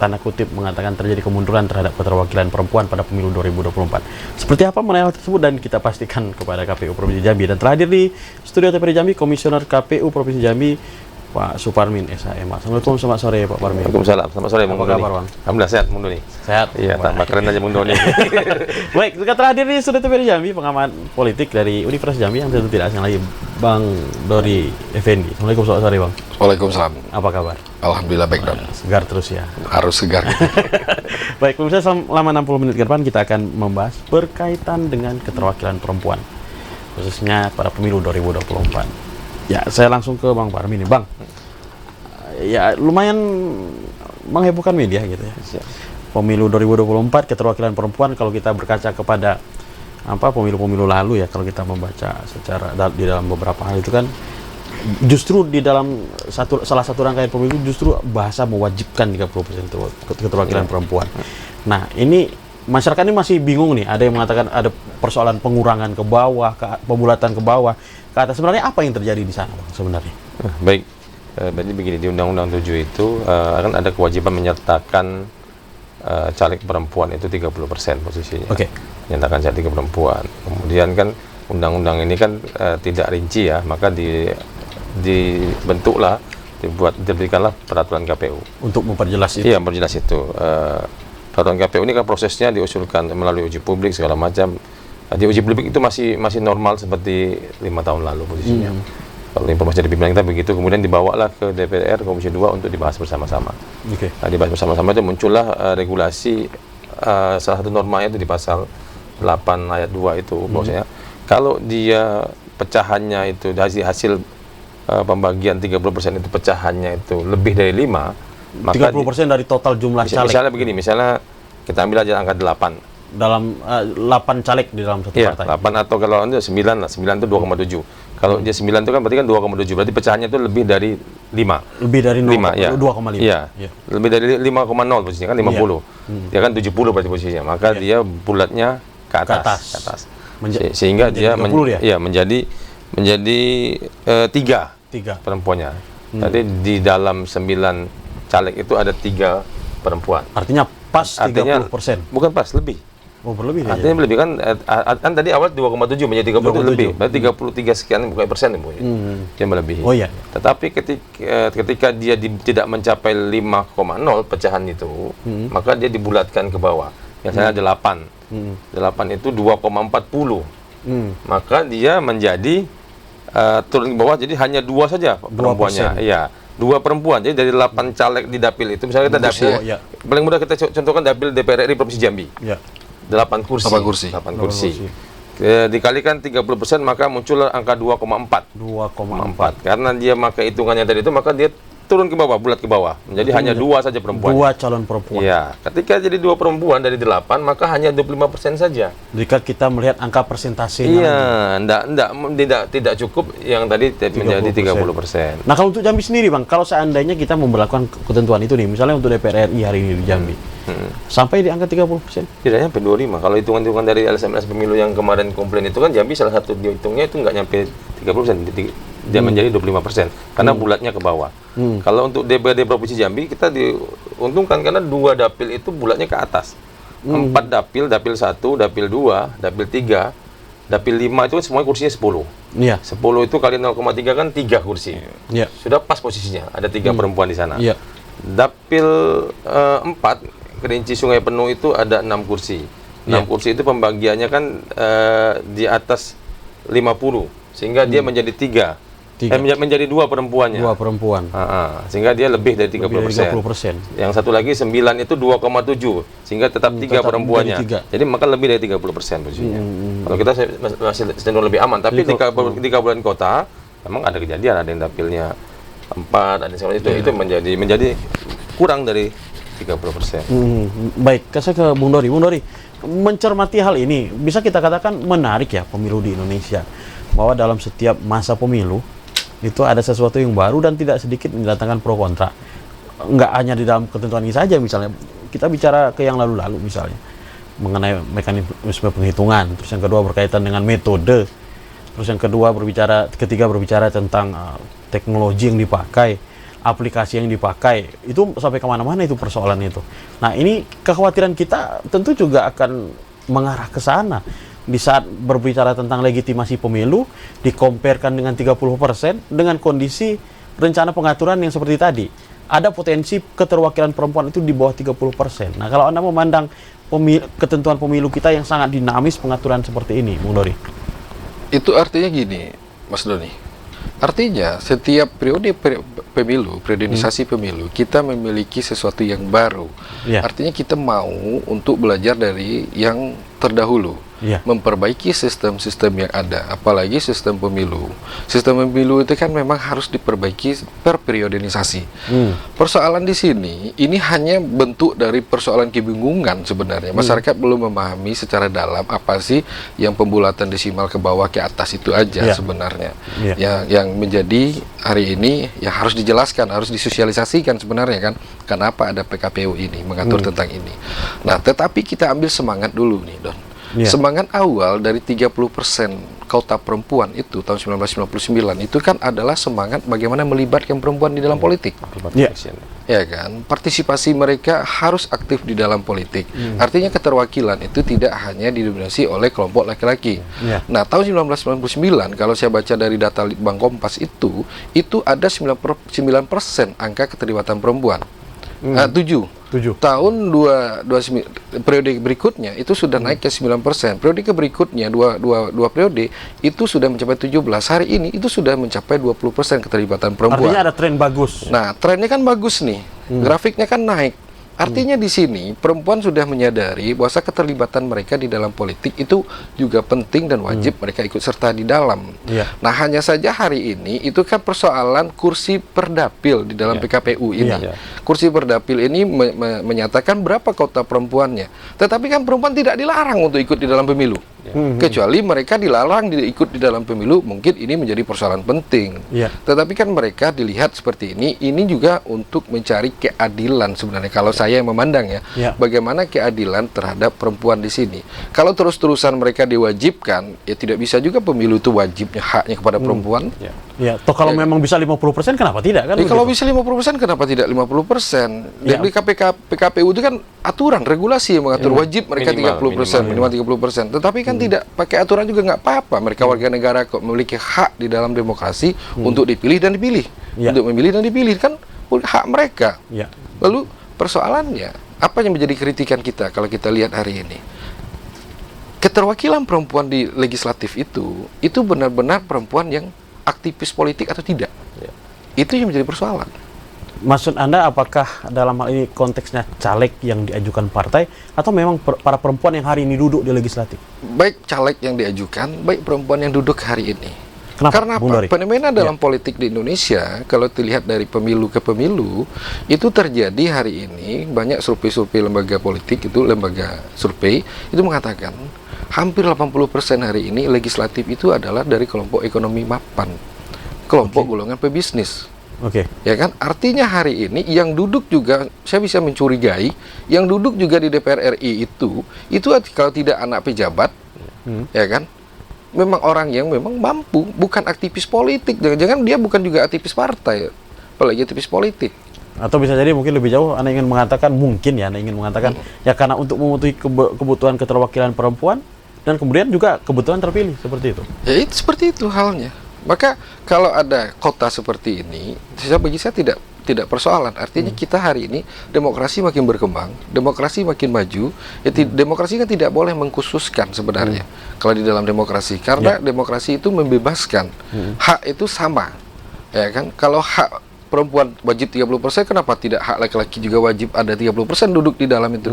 tanda kutip mengatakan terjadi kemunduran terhadap keterwakilan perempuan pada pemilu 2024. Seperti apa mengenai hal tersebut dan kita pastikan kepada KPU Provinsi Jambi. Dan telah hadir di studio TPRI Jambi Komisioner KPU Provinsi Jambi Pak Suparmin SHM. Assalamualaikum, selamat sore Pak Parmin. Waalaikumsalam, selamat sore Bung Doni. Apa kabar Bang? Alhamdulillah sehat Bung Doni. Sehat? Iya, tambah keren aja Bung Doni. Baik, kita telah hadir di studio TPRI Jambi pengamat politik dari Universitas Jambi yang tentu tidak asing lagi Bang Dori Effendi. Assalamualaikum, selamat sore Bang. Waalaikumsalam. Apa kabar? Alhamdulillah baik dong. Segar terus ya. Harus segar. Baik, pemirsa, selama 60 menit ke depan kita akan membahas berkaitan dengan keterwakilan perempuan, khususnya pada pemilu 2024. Ya, saya langsung ke Bang Parmin nih, Bang. Ya, lumayan menghebohkan media gitu ya. Pemilu 2024 keterwakilan perempuan, kalau kita berkaca kepada pemilu-pemilu lalu ya, kalau kita membaca secara di dalam beberapa hal itu kan justru di dalam salah satu rangkaian pemilu justru bahasa mewajibkan 30% keterwakilan perempuan. Nah, ini masyarakat ini masih bingung nih. Ada yang mengatakan ada persoalan pengurangan ke bawah, pembulatan ke bawah, ke atas. Sebenarnya apa yang terjadi di sana, Bang, sebenarnya? Baik, berarti begini, di Undang-Undang 7 itu akan ada kewajiban menyertakan caleg perempuan itu 30% posisinya. Oke. Menyertakan caleg perempuan. Kemudian kan undang-undang ini kan tidak rinci ya, maka diberikanlah peraturan KPU untuk memperjelas itu. Iya, memperjelas itu. Peraturan KPU ini kan prosesnya diusulkan melalui uji publik segala macam. Di uji publik itu masih normal seperti 5 tahun lalu posisinya. Kalau informasi dari pimpinan kita begitu, kemudian dibawalah ke DPR Komisi 2 untuk dibahas bersama-sama. Nah, dibahas bersama-sama itu muncullah regulasi, salah satu normanya itu di pasal 8 ayat 2 itu, bahwasanya kalau dia pecahannya itu dari hasil pembagian 30% itu pecahannya itu lebih dari 5, maka 30% dari total jumlah caleg. Misalnya begini, misalnya kita ambil aja angka 8. Dalam 8 caleg di dalam satu partai. 8 atau kalau itu 9 lah, 9 itu 2,7. Kalau dia 9 itu kan berarti kan 2,7. Berarti pecahannya itu lebih dari 5. Lebih dari 5, ya. 2,5. Iya. Lebih dari 5,0 posisinya kan 50. Dia kan 70 berarti posisinya. Maka dia bulatnya ke atas. Sehingga dia menjadi 3 perempuannya. Jadi di dalam 9 caleg itu ada 3 perempuan. Artinya pas 30%. Bukan pas, lebih. Oh, berlebih. Artinya lebih kan tadi awal 2,7 menjadi 30 itu lebih. Berarti 33 sekian bukan persen dia melebihi. Oh iya. Tetapi ketika dia tidak mencapai 5,0 pecahan itu, maka dia dibulatkan ke bawah. Misalnya ada 8. 8 itu 2,40. Maka dia menjadi turun ke bawah, jadi hanya 2 saja perempuannya. Iya. 2 perempuan. Jadi dari 8 caleg di dapil itu, misalnya kita dapil, paling mudah kita contohkan dapil DPR RI Provinsi Jambi. 8 kursi. 8 kursi. Dikalikan 30%, maka muncul angka 2,4. 2,4. Karena dia maka hitungannya tadi itu, maka dia turun ke bawah, bulat ke bawah. Menjadi hanya 2 saja perempuan. 2 calon perempuan. Iya. Ketika jadi 2 perempuan dari 8, maka hanya 25% saja. Jika kita melihat angka persentasenya. Iya, tidak cukup yang tadi menjadi 30%. Nah, kalau untuk Jambi sendiri, Bang, kalau seandainya kita memberlakukan ketentuan itu nih, misalnya untuk DPR RI hari ini di Jambi, sampai di angka 30%? Tidak nyampe 25. Kalau hitungan-hitungan dari LSMS pemilu yang kemarin komplain itu kan Jambi salah satu dihitungnya itu nggak nyampe 30%. Dia menjadi 25%. Karena bulatnya ke bawah. Kalau untuk DPRD Provinsi Jambi, kita diuntungkan karena 2 dapil itu bulatnya ke atas. 4 dapil, dapil 1, dapil 2, dapil 3, dapil 5 itu semuanya kursinya 10. Iya. 10 itu kali 0,3 kan 3 kursi. Iya. Sudah pas posisinya, ada 3 perempuan di sana. Iya. Dapil 4, Kerinci Sungai Penuh itu ada 6 kursi. 6 kursi itu pembagiannya kan di atas 50, sehingga dia menjadi 3. Menjadi 2 perempuannya. 2 perempuan. Sehingga dia lebih dari 30%. Yang satu lagi 9 itu 2,7, sehingga tetap 3 perempuannya. Jadi maka lebih dari 30% posisinya. Kalau kita masih cenderung lebih aman, tapi di kabupaten kota memang ada kejadian, ada yang dapilnya 4, ada yang itu menjadi kurang dari 30%. Baik, saya ke Bung Dori. Bung Dori, mencermati hal ini, bisa kita katakan menarik ya pemilu di Indonesia, bahwa dalam setiap masa pemilu itu ada sesuatu yang baru dan tidak sedikit mendatangkan pro kontra. Nggak hanya di dalam ketentuan ini saja, misalnya kita bicara ke yang lalu-lalu misalnya mengenai mekanisme penghitungan, terus yang kedua berkaitan dengan metode, terus yang ketiga berbicara tentang teknologi yang dipakai, aplikasi yang dipakai, itu sampai kemana-mana itu persoalan itu. Nah, ini kekhawatiran kita tentu juga akan mengarah ke sana. Di saat berbicara tentang legitimasi pemilu, dikomparkan dengan 30% dengan kondisi rencana pengaturan yang seperti tadi. Ada potensi keterwakilan perempuan itu di bawah 30%. Nah, kalau Anda memandang ketentuan pemilu kita yang sangat dinamis pengaturan seperti ini, Bung Dori. Itu artinya gini, Mas Doni. Artinya setiap periode periodisasi pemilu, kita memiliki sesuatu yang baru. Ya. Artinya kita mau untuk belajar dari yang terdahulu. Ya. Memperbaiki sistem-sistem yang ada, apalagi sistem pemilu. Sistem pemilu itu kan memang harus diperbaiki per periodisasi. Persoalan di sini, ini hanya bentuk dari persoalan kebingungan sebenarnya. Masyarakat belum memahami secara dalam apa sih yang pembulatan desimal ke bawah ke atas itu aja sebenarnya. Yang menjadi hari ini yang harus dijelaskan, harus disosialisasikan sebenarnya kan. Kenapa ada PKPU ini, mengatur tentang ini. Nah, tetapi kita ambil semangat dulu nih, Don. Semangat awal dari 30% kota perempuan itu tahun 1999 itu kan adalah semangat bagaimana melibatkan perempuan di dalam politik. Ya kan, partisipasi mereka harus aktif di dalam politik. Artinya keterwakilan itu tidak hanya didominasi oleh kelompok laki-laki. Nah, tahun 1999 kalau saya baca dari data Litbang Kompas itu ada 9% angka keterlibatan perempuan. 7. Tahun periode berikutnya itu sudah naik ke 9%. Periode berikutnya dua periode itu sudah mencapai 17. Hari ini itu sudah mencapai 20% keterlibatan perempuan. Artinya ada tren bagus. Nah, trennya kan bagus nih. Grafiknya kan naik. Artinya di sini perempuan sudah menyadari bahwa keterlibatan mereka di dalam politik itu juga penting dan wajib mereka ikut serta di dalam. Nah, hanya saja hari ini itu kan persoalan kursi perdapil di dalam PKPU ini. Kursi perdapil ini menyatakan berapa kota perempuannya. Tetapi kan perempuan tidak dilarang untuk ikut di dalam pemilu. Kecuali mereka dilarang ikut di dalam pemilu, mungkin ini menjadi persoalan penting. Tetapi kan mereka dilihat seperti ini juga untuk mencari keadilan sebenarnya. Kalau saya yang memandang bagaimana keadilan terhadap perempuan di sini. Kalau terus-terusan mereka diwajibkan, ya tidak bisa juga pemilu itu wajibnya haknya kepada perempuan. Toh kalau memang bisa 50% kenapa tidak kan? Kalau bisa 50% kenapa tidak 50%? Dan di PKPU itu kan aturan, regulasi yang mengatur wajib mereka 30%, minimal 30%. Tetapi kan tidak pakai aturan juga nggak apa-apa. Mereka warga negara kok memiliki hak di dalam demokrasi untuk dipilih dan dipilih. Untuk memilih dan dipilih kan hak mereka. Lalu persoalannya, apa yang menjadi kritikan kita kalau kita lihat hari ini? Keterwakilan perempuan di legislatif itu benar-benar perempuan yang aktivis politik atau tidak? Itu yang menjadi persoalan. Maksud Anda apakah dalam hal ini konteksnya caleg yang diajukan partai atau memang para perempuan yang hari ini duduk di legislatif? Baik caleg yang diajukan, baik perempuan yang duduk hari ini. Kenapa, Karena apa? Fenomena dalam politik di Indonesia, kalau dilihat dari pemilu ke pemilu, itu terjadi hari ini, banyak survei-survei lembaga politik, itu lembaga survei, itu mengatakan, hampir 80% hari ini legislatif itu adalah dari kelompok ekonomi mapan, kelompok golongan pebisnis. Ya kan? Artinya hari ini yang duduk juga, saya bisa mencurigai, yang duduk juga di DPR RI itu kalau tidak anak pejabat, ya kan? Memang orang yang memang mampu, bukan aktivis politik. Jangan-jangan dia bukan juga aktivis partai, apalagi aktivis politik. Atau bisa jadi mungkin lebih jauh, Anda ingin mengatakan, ya karena untuk memenuhi kebutuhan keterwakilan perempuan, dan kemudian juga kebutuhan terpilih, seperti itu. Ya itu seperti itu halnya. Maka kalau ada kota seperti ini, bagi saya tidak persoalan. Artinya kita hari ini demokrasi makin berkembang, demokrasi makin maju. Demokrasi kan tidak boleh mengkhususkan sebenarnya kalau di dalam demokrasi, karena demokrasi itu membebaskan. Hak itu sama, ya kan? Kalau hak perempuan wajib 30%, kenapa tidak hak laki-laki juga wajib ada 30% duduk di dalam itu?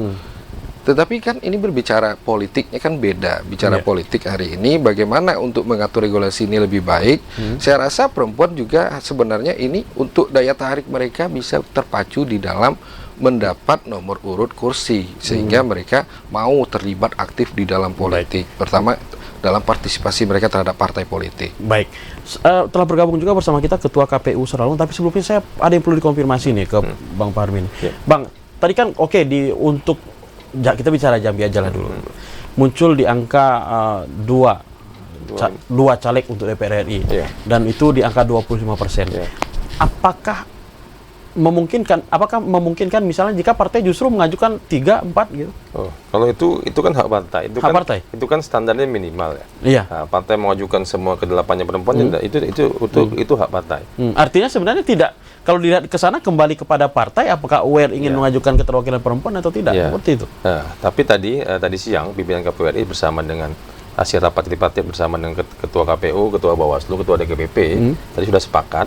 Tetapi kan ini berbicara politiknya kan beda. Bicara politik hari ini, bagaimana untuk mengatur regulasi ini lebih baik. Saya rasa perempuan juga sebenarnya ini untuk daya tarik mereka bisa terpacu di dalam mendapat nomor urut kursi. Sehingga mereka mau terlibat aktif di dalam politik. Pertama, dalam partisipasi mereka terhadap partai politik. Baik. Telah bergabung juga bersama kita Ketua KPU Serawang, tapi sebelumnya saya ada yang perlu dikonfirmasi nih ke Bang Parmin. Bang, tadi kan untuk kita bicara Jambi aja lah dulu. Muncul di angka dua caleg untuk DPR RI dan itu di angka 25%. Apakah apakah memungkinkan misalnya jika partai justru mengajukan 3, 4 gitu? Oh, kalau itu kan hak partai. Itu kan standarnya minimal ya. Iya. Nah, partai mengajukan semua ke-8-nya perempuan itu hak partai. Artinya sebenarnya tidak, kalau dilihat ke sana kembali kepada partai, apakah UR ingin mengajukan keterwakilan perempuan atau tidak? Seperti itu. Nah, tapi tadi siang pimpinan KPU RI bersama dengan hasil rapat tripartit bersama dengan Ketua KPU, Ketua Bawaslu, Ketua DKPP tadi sudah sepakat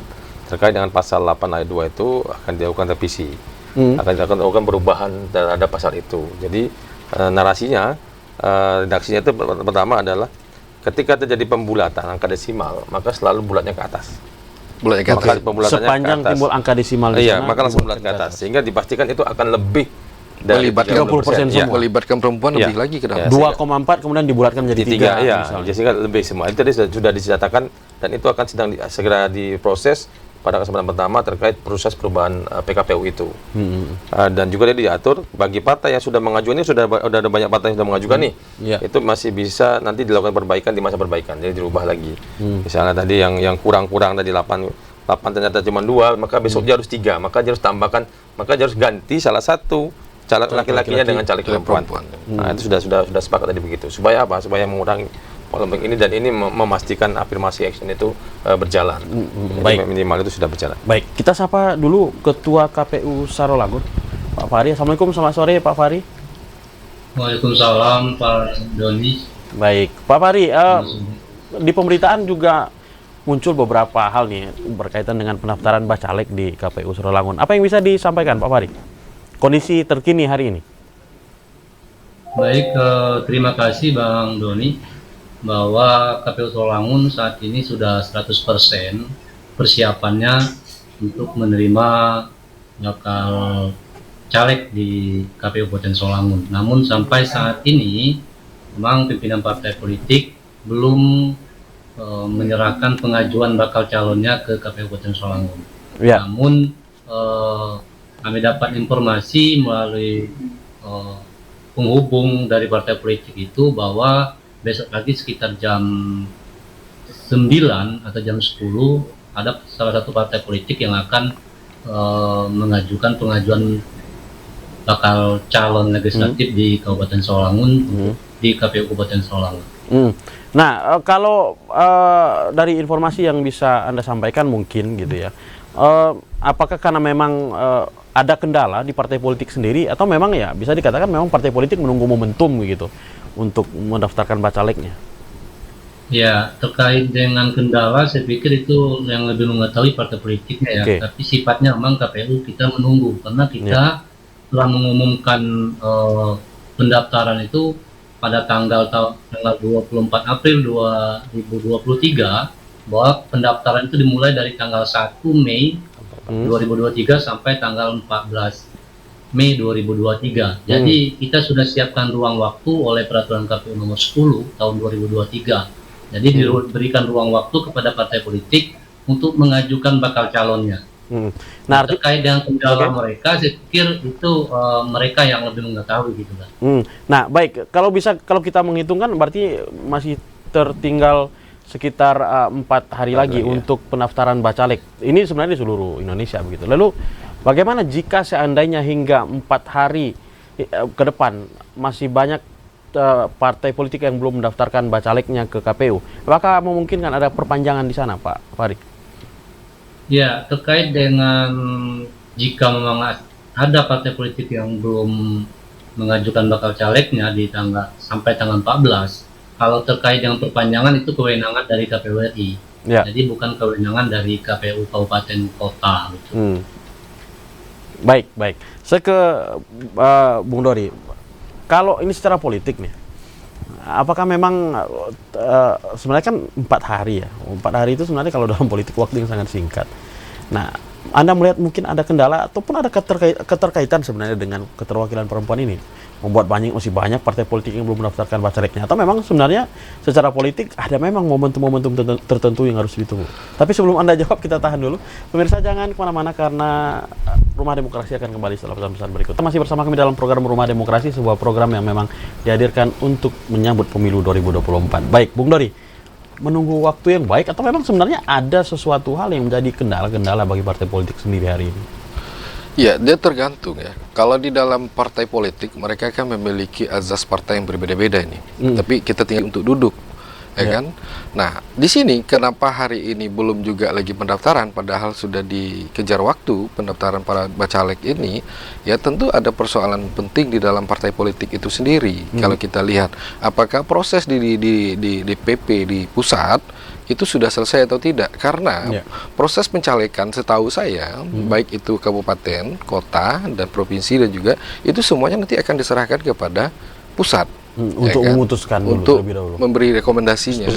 terkait dengan pasal 8 ayat 2 itu akan dilakukan revisi. Akan dilakukan perubahan terhadap pasal itu. Jadi narasinya, redaksinya itu pertama adalah ketika terjadi pembulatan angka desimal, maka selalu bulatnya ke atas. Bulatnya ke atas. Sepanjang timbul angka desimal di sana. Iya, maka langsung bulat ke atas. Sehingga dipastikan itu akan lebih dari melibatkan 30% semua. Melibatkan perempuan lebih lagi ke dalam. 2,4 kemudian dibulatkan menjadi 3. Iya, sehingga lebih semua. Itu tadi sudah dinyatakan dan itu akan segera diproses pada kesempatan pertama terkait proses perubahan PKPU itu. Dan juga dia diatur bagi partai yang sudah mengajukan ini, sudah ada banyak partai yang sudah mengajukan nih, itu masih bisa nanti dilakukan perbaikan di masa perbaikan, jadi dirubah lagi. Misalnya tadi yang kurang-kurang tadi 8 ternyata cuma 2, maka besok dia harus 3, maka dia harus tambahkan, maka dia harus ganti salah satu caleg laki-lakinya dengan caleg perempuan. Nah, itu sudah sepakat tadi begitu. Supaya apa? Supaya mengurangi polemik ini dan ini memastikan afirmasi action itu berjalan. Baik. Minimal itu sudah berjalan. Baik, kita sapa dulu Ketua KPU Sarolangun, Pak Fahri. Assalamualaikum, selamat sore Pak Fahri. Waalaikumsalam Pak Doni. Baik, Pak Fahri, di pemberitaan juga muncul beberapa hal nih berkaitan dengan pendaftaran Bacalek di KPU Sarolangun. Apa yang bisa disampaikan Pak Fahri? Kondisi terkini hari ini. Baik, terima kasih Bang Doni. Bahwa KPU Sarolangun saat ini sudah 100% persiapannya untuk menerima bakal caleg di KPU Kabupaten Sarolangun. Namun sampai saat ini memang pimpinan partai politik belum menyerahkan pengajuan bakal calonnya ke KPU Kabupaten Sarolangun. Ya. Namun kami dapat informasi melalui penghubung dari partai politik itu bahwa besok pagi sekitar jam 9 atau jam 10 ada salah satu partai politik yang akan mengajukan pengajuan bakal calon legislatif di Kabupaten Sarolangun di KPU Kabupaten Sarolangun. Nah, kalau dari informasi yang bisa Anda sampaikan mungkin gitu ya, apakah karena memang ada kendala di partai politik sendiri atau memang ya bisa dikatakan memang partai politik menunggu momentum gitu untuk mendaftarkan bacaleknya? Ya, terkait dengan kendala, saya pikir itu yang lebih mengetahui partai politiknya ya. Tapi sifatnya memang KPU kita menunggu karena kita telah mengumumkan pendaftaran itu pada tanggal 24 April 2023 bahwa pendaftaran itu dimulai dari tanggal 1 Mei 2023 sampai tanggal 14 Mei 2023. Jadi kita sudah siapkan ruang waktu oleh peraturan KPU nomor 10 tahun 2023. Jadi diberikan ruang waktu kepada partai politik untuk mengajukan bakal calonnya. Nah, terkait dengan kendala mereka, saya pikir itu mereka yang lebih mengetahui gitu kan. Nah, baik, kalau kita menghitungkan berarti masih tertinggal sekitar 4 hari lagi untuk pendaftaran bacalek. Ini sebenarnya di seluruh Indonesia begitu. Lalu bagaimana jika seandainya hingga 4 hari ke depan masih banyak partai politik yang belum mendaftarkan bacaleknya ke KPU? Apakah memungkinkan ada perpanjangan di sana, Pak Fahri? Ya, terkait dengan jika memang ada partai politik yang belum mengajukan bakal calegnya di sampai tanggal 14, kalau terkait dengan perpanjangan itu kewenangan dari KPU RI. Jadi bukan kewenangan dari KPU Kabupaten Kota. Gitu. Baik. Saya ke Bung Dori. Kalau ini secara politik nih, apakah memang sebenarnya kan 4 hari ya? 4 hari itu sebenarnya kalau dalam politik waktu yang sangat singkat. Nah, Anda melihat mungkin ada kendala ataupun ada keterkaitan sebenarnya dengan keterwakilan perempuan ini? Membuat masih banyak partai politik yang belum mendaftarkan bacaleknya, atau memang sebenarnya secara politik ada memang momentum-momentum tertentu yang harus ditunggu. Tapi sebelum Anda jawab, kita tahan dulu. Pemirsa jangan kemana-mana karena Rumah Demokrasi akan kembali setelah pesan-pesan berikut. Kita masih bersama kami dalam program Rumah Demokrasi, sebuah program yang memang dihadirkan untuk menyambut pemilu 2024. Baik, Bung Dori, menunggu waktu yang baik atau memang sebenarnya ada sesuatu hal yang menjadi kendala-kendala bagi partai politik sendiri hari ini? Ya, dia tergantung ya. Kalau di dalam partai politik, mereka kan memiliki azas partai yang berbeda-beda ini. Tapi kita tinggal untuk duduk, ya kan? Nah, di sini kenapa hari ini belum juga lagi pendaftaran, padahal sudah dikejar waktu pendaftaran para bacalek ini, ya tentu ada persoalan penting di dalam partai politik itu sendiri. Kalau kita lihat, apakah proses di DPP di pusat itu sudah selesai atau tidak, karena proses pencalekan setahu saya baik itu kabupaten, kota, dan provinsi dan juga itu semuanya nanti akan diserahkan kepada pusat untuk memutuskan dulu, untuk terlebih dahulu. memberi rekomendasinya,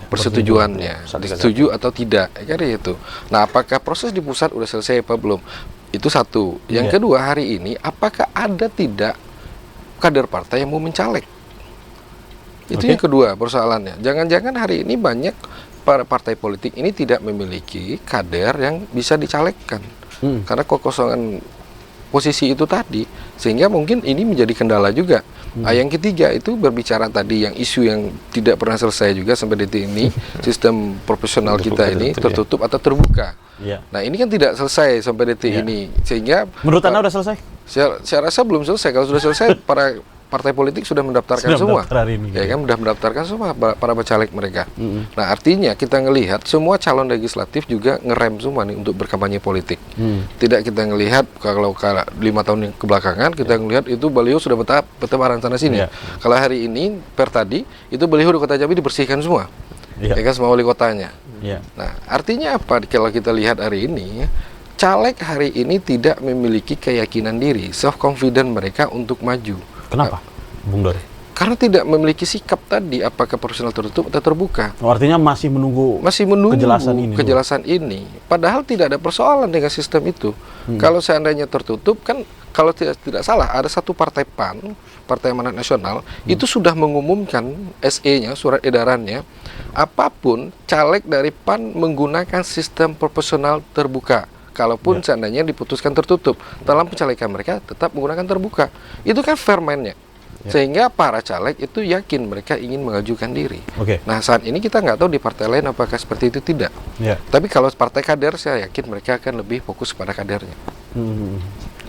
persetujuannya setuju atau tidak, kan itu. Nah, apakah proses di pusat udah selesai apa belum, itu satu. Yang kedua, hari ini apakah ada tidak kader partai yang mau mencalek, itu yang kedua persoalannya. Jangan-jangan hari ini banyak para partai politik ini tidak memiliki kader yang bisa dicalekkan karena kekosongan posisi itu tadi, sehingga mungkin ini menjadi kendala juga. Yang ketiga itu berbicara tadi yang isu yang tidak pernah selesai juga sampai detik ini, sistem proporsional kita ini tertutup atau terbuka. Nah, ini kan tidak selesai sampai detik ini, sehingga menurut Anda sudah selesai? Saya rasa belum selesai. Kalau sudah selesai, para partai politik sudah mendaftarkan semua, ya kan, sudah mendaftarkan semua para bacalek mereka. Nah, artinya kita ngelihat semua calon legislatif juga ngerem semua nih untuk berkampanye politik. Tidak kita ngelihat kalau 5 tahun yang kebelakangan kita ngelihat itu baliho sudah bertebaran sana sini. Kalau hari ini per tadi itu baliho di Kota Jambi dibersihkan semua, ya kan, semua wali kotanya. Nah, artinya apa? Kalau kita lihat hari ini, caleg hari ini tidak memiliki keyakinan diri, self confident mereka untuk maju. Kenapa, Bung Dori? Karena tidak memiliki sikap tadi, apakah proporsional tertutup atau terbuka. Artinya masih menunggu kejelasan ini. Padahal tidak ada persoalan dengan sistem itu. Kalau seandainya tertutup, kan kalau tidak salah ada satu partai PAN, Partai Amanat Nasional, itu sudah mengumumkan SE-nya, surat edarannya, apapun caleg dari PAN menggunakan sistem proporsional terbuka. Kalaupun seandainya diputuskan tertutup, dalam pencalekan mereka tetap menggunakan terbuka. Itu kan fair main-nya. Sehingga para caleg itu yakin mereka ingin mengajukan diri. Nah, saat ini kita nggak tahu di partai lain apakah seperti itu, tidak. Tapi kalau partai kader, saya yakin mereka akan lebih fokus pada kadernya.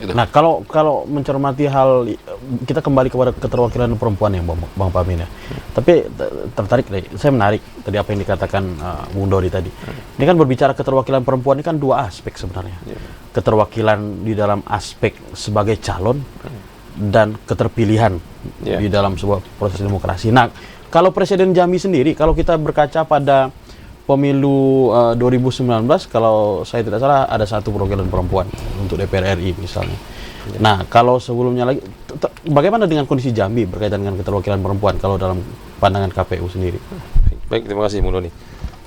Gitu. Nah, kalau mencermati hal, kita kembali kepada keterwakilan perempuan ya, Bang Pamin ya. Tapi tertarik deh, saya menarik tadi apa yang dikatakan Bung Dori tadi. Ini kan berbicara keterwakilan perempuan ini kan dua aspek sebenarnya. Keterwakilan di dalam aspek sebagai calon dan keterpilihan di dalam sebuah proses demokrasi. Nah, kalau Presiden Jambi sendiri, kalau kita berkaca pada pemilu 2019, kalau saya tidak salah ada satu perwakilan perempuan untuk DPR RI misalnya. Nah, kalau sebelumnya lagi, bagaimana dengan kondisi Jambi berkaitan dengan keterwakilan perempuan kalau dalam pandangan KPU sendiri? Baik, terima kasih Bung Doni.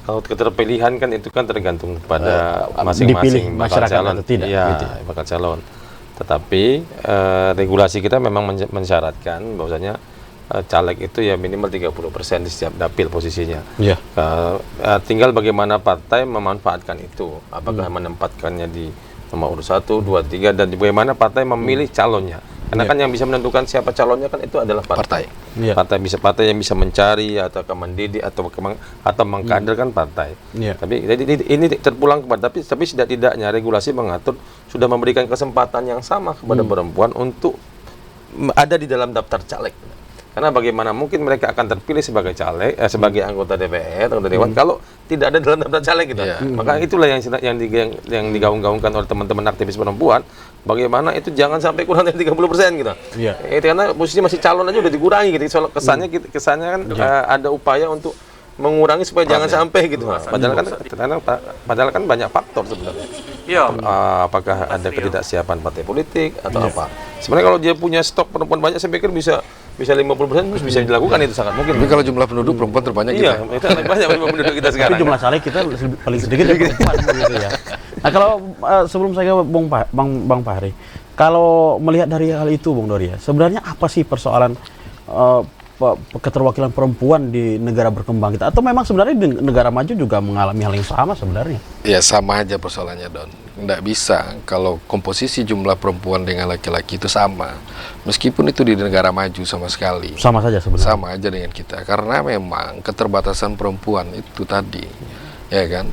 Kalau keterpilihan kan itu kan tergantung pada masing-masing bakal calon. Tidak, gitu. Bakal calon. Tetapi regulasi kita memang mensyaratkan bahwasanya caleg itu ya minimal 30% di setiap dapil posisinya. Tinggal bagaimana partai memanfaatkan itu. Apakah menempatkannya di nomor urut 1, 2, 3, dan bagaimana partai memilih calonnya. Karena kan yang bisa menentukan siapa calonnya kan itu adalah partai. Partai yang bisa mencari atau mendidik atau mengkaderkan partai. Tapi ini terpulang kepada tapi setidaknya regulasi mengatur sudah memberikan kesempatan yang sama kepada perempuan untuk ada di dalam daftar caleg. Karena bagaimana mungkin mereka akan terpilih sebagai caleg, sebagai anggota DPR atau dewan kalau tidak ada dalam daftar caleg gitu. Maka itulah yang digaung-gaungkan oleh teman-teman aktivis perempuan. Bagaimana itu jangan sampai kurang dari 30% gitu. Itu karena posisi masih calon aja udah dikurangi gitu. Soal kesannya kan ada upaya untuk mengurangi supaya jangan sampai gitu. Padahal kan banyak faktor sebenarnya. Apakah ada ketidaksiapan partai politik atau apa? Sebenarnya kalau dia punya stok perempuan banyak, saya pikir bisa 50% bisa dilakukan, itu sangat mungkin. Tapi kalau jumlah penduduk perempuan terbanyak kita. Itu banyak penduduk kita sekarang. Tapi jumlah caleg kita paling sedikit perempuan gitu ya. Nah, kalau sebelum saya ke Bang Fahri, kalau melihat dari hal itu Bung Dori ya, sebenarnya apa sih persoalan keterwakilan perempuan di negara berkembang kita, atau memang sebenarnya di negara maju juga mengalami hal yang sama sebenarnya? Ya sama aja persoalannya, Don. Nggak bisa kalau komposisi jumlah perempuan dengan laki-laki itu sama, meskipun itu di negara maju sama sekali. Sama saja sebenarnya. Sama aja dengan kita, karena memang keterbatasan perempuan itu tadi, ya kan.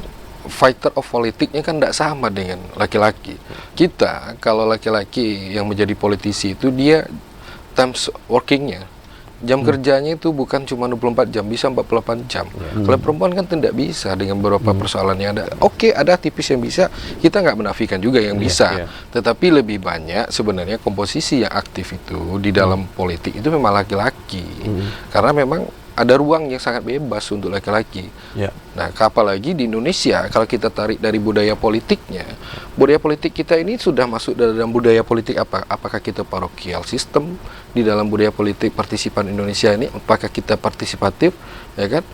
fighter of politiknya kan tidak sama dengan laki-laki. Kita kalau laki-laki yang menjadi politisi itu dia times workingnya, jam kerjanya itu bukan cuma 24 jam, bisa 48 jam. Kalau perempuan kan tidak bisa dengan beberapa persoalan yang ada. Oke, ada tipis yang bisa, kita nggak menafikan juga yang bisa. Tetapi lebih banyak sebenarnya komposisi yang aktif itu di dalam politik itu memang laki-laki. Karena memang ada ruang yang sangat bebas untuk laki-laki. Nah, apalagi di Indonesia, kalau kita tarik dari budaya politiknya, budaya politik kita ini sudah masuk dalam budaya politik apa? Apakah kita parokial sistem di dalam budaya politik partisipan Indonesia ini? Apakah kita partisipatif, ya kan?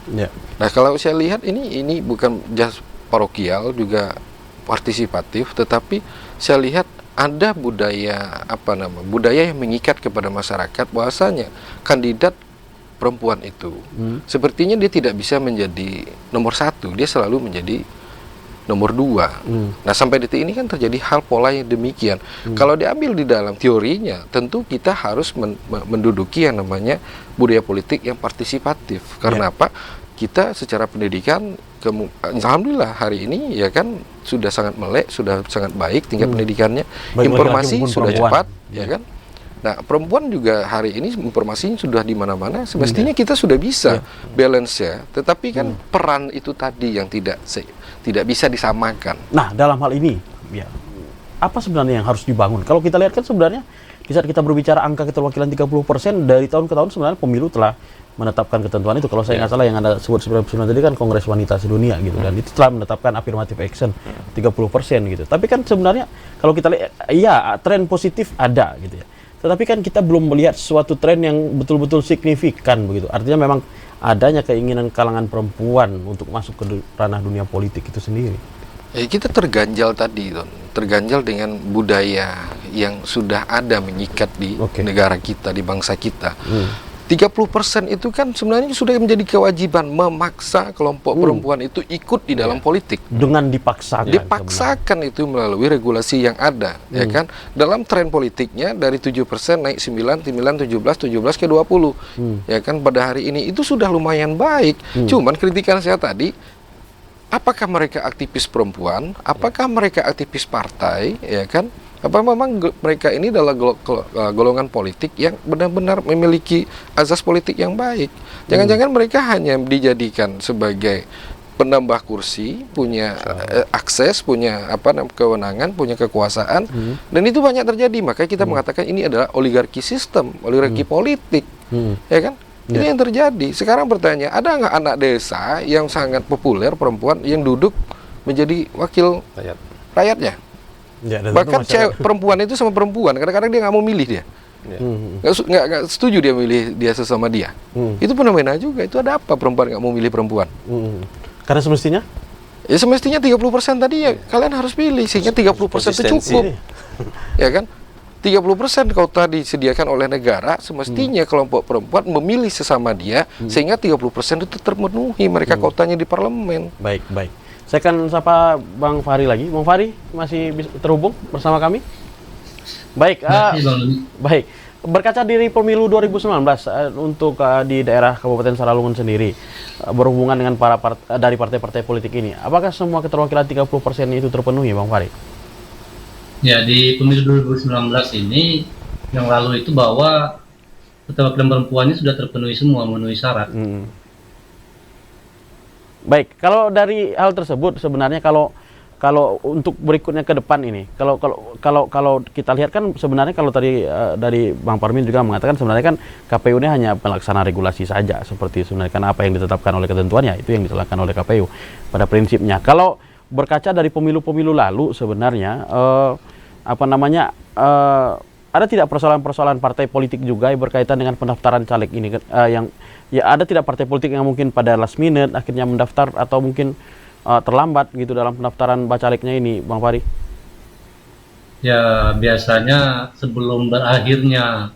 Nah, kalau saya lihat ini bukan just parokial, juga partisipatif, tetapi saya lihat ada budaya budaya yang mengikat kepada masyarakat bahwasanya kandidat perempuan itu sepertinya dia tidak bisa menjadi nomor 1, dia selalu menjadi nomor 2. Nah, sampai detik ini kan terjadi hal pola yang demikian. Kalau diambil di dalam teorinya, tentu kita harus menduduki yang namanya budaya politik yang partisipatif. Karena apa? Kita secara pendidikan alhamdulillah hari ini ya kan sudah sangat melek, sudah sangat baik tingkat pendidikannya, informasi sudah cepat, ya kan? Nah, perempuan juga hari ini informasinya sudah di mana-mana. Semestinya kita sudah bisa balance ya. Tetapi kan peran itu tadi yang tidak bisa disamakan. Nah, dalam hal ini, apa sebenarnya yang harus dibangun? Kalau kita lihat kan sebenarnya di saat kita berbicara angka keterwakilan 30% dari tahun ke tahun sebenarnya pemilu telah menetapkan ketentuan itu. Kalau saya nggak salah yang Anda sebut sebelumnya tadi kan Kongres Wanita Sedunia gitu, dan itu telah menetapkan affirmative action 30% gitu. Tapi kan sebenarnya kalau kita lihat, tren positif ada gitu ya. Tetapi kan kita belum melihat suatu tren yang betul-betul signifikan begitu. Artinya memang adanya keinginan kalangan perempuan untuk masuk ke ranah dunia politik itu sendiri. Kita terganjal tadi, terganjal dengan budaya yang sudah ada mengikat di negara kita, di bangsa kita. 30% itu kan sebenarnya sudah menjadi kewajiban memaksa kelompok perempuan itu ikut di dalam politik. Dengan dipaksakan. Dipaksakan itu melalui regulasi yang ada, ya kan? Dalam tren politiknya dari 7% naik 9, 17 ke 20. Ya kan, pada hari ini itu sudah lumayan baik. Cuman kritikan saya tadi, apakah mereka aktivis perempuan? Apakah mereka aktivis partai, ya kan? Apa memang mereka ini adalah golongan politik yang benar-benar memiliki azas politik yang baik? Jangan-jangan mereka hanya dijadikan sebagai penambah kursi, punya akses, punya kewenangan, punya kekuasaan, dan itu banyak terjadi. Makanya kita mengatakan ini adalah oligarki sistem, oligarki politik, ya kan? Ini yang terjadi. Sekarang bertanya, ada nggak anak desa yang sangat populer perempuan yang duduk menjadi wakil rakyatnya? Bahkan perempuan itu sama perempuan, kadang-kadang dia nggak mau milih dia, nggak setuju dia milih dia sesama dia. Itu fenomena juga. Itu ada apa perempuan nggak mau milih perempuan? Karena semestinya? Ya semestinya 30% tadi ya kalian harus pilih, sehingga 30% itu cukup. Ya kan? 30% kota disediakan oleh negara, semestinya kelompok perempuan memilih sesama dia, sehingga 30% itu terpenuhi mereka kotanya di parlemen. Baik. Saya akan sapa Bang Fahri lagi. Bang Fahri masih terhubung bersama kami? Baik. Baik. Berkaca dari pemilu 2019 untuk di daerah Kabupaten Saralungun sendiri, berhubungan dengan dari partai-partai politik ini, apakah semua keterwakilan 30% itu terpenuhi, Bang Fahri? Ya, di pemilu 2019 ini yang lalu itu bahwa keterwakilan perempuannya sudah terpenuhi semua, memenuhi syarat. Baik, kalau dari hal tersebut sebenarnya kalau untuk berikutnya ke depan ini, kalau kita lihat kan sebenarnya kalau tadi dari Bang Parmin juga mengatakan sebenarnya kan KPU ini hanya pelaksana regulasi saja, seperti sebenarnya kan apa yang ditetapkan oleh ketentuannya itu yang dilakukan oleh KPU pada prinsipnya. Kalau berkaca dari pemilu-pemilu lalu sebenarnya ada tidak persoalan-persoalan partai politik juga yang berkaitan dengan pendaftaran caleg ini yang ada tidak partai politik yang mungkin pada last minute akhirnya mendaftar atau mungkin terlambat gitu dalam pendaftaran bacalegnya ini, Bang Fahri? Ya, biasanya sebelum berakhirnya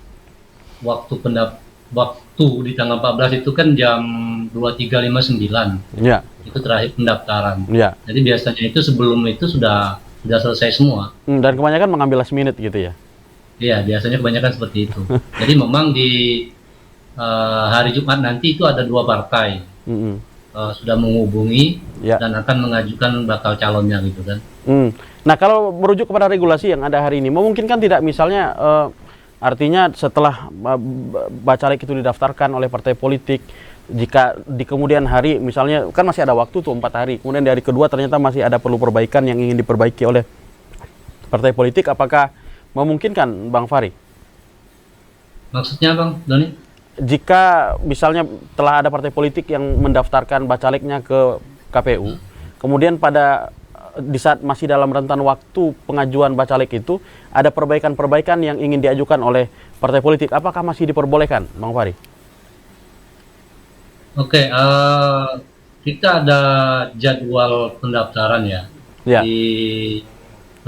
waktu di tanggal 14 itu kan jam 23.59. Ya. Itu terakhir pendaftaran. Ya. Jadi biasanya itu sebelum itu sudah selesai semua. Dan kebanyakan mengambil last minute gitu ya? Iya, biasanya kebanyakan seperti itu. Jadi memang di hari Jumat nanti itu ada 2 partai. sudah menghubungi Ya. dan akan mengajukan bakal calonnya gitu kan. Nah, kalau merujuk kepada regulasi yang ada hari ini, memungkinkan tidak misalnya artinya setelah bacalek itu didaftarkan oleh partai politik, jika di kemudian hari misalnya kan masih ada waktu tuh 4 hari, kemudian di hari kedua ternyata masih ada perlu perbaikan yang ingin diperbaiki oleh partai politik, apakah memungkinkan Bang Fahri? Maksudnya Bang Doni? Jika misalnya telah ada partai politik yang mendaftarkan bacaleknya ke KPU, kemudian di saat masih dalam rentan waktu pengajuan bacalek itu ada perbaikan-perbaikan yang ingin diajukan oleh partai politik, apakah masih diperbolehkan, Bang Fahri? Oke, kita ada jadwal pendaftaran ya. Ya. Di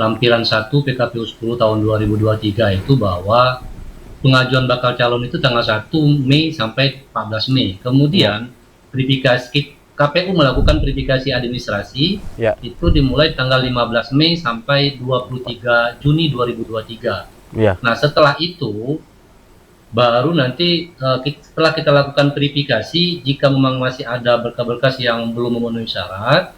lampiran 1 PKPU 10 tahun 2023 itu bahwa pengajuan bakal calon itu tanggal 1 Mei sampai 14 Mei. Kemudian verifikasi KPU melakukan verifikasi administrasi itu dimulai tanggal 15 Mei sampai 23 Juni 2023. Nah, setelah itu baru nanti setelah kita lakukan verifikasi, jika memang masih ada berkas-berkas yang belum memenuhi syarat,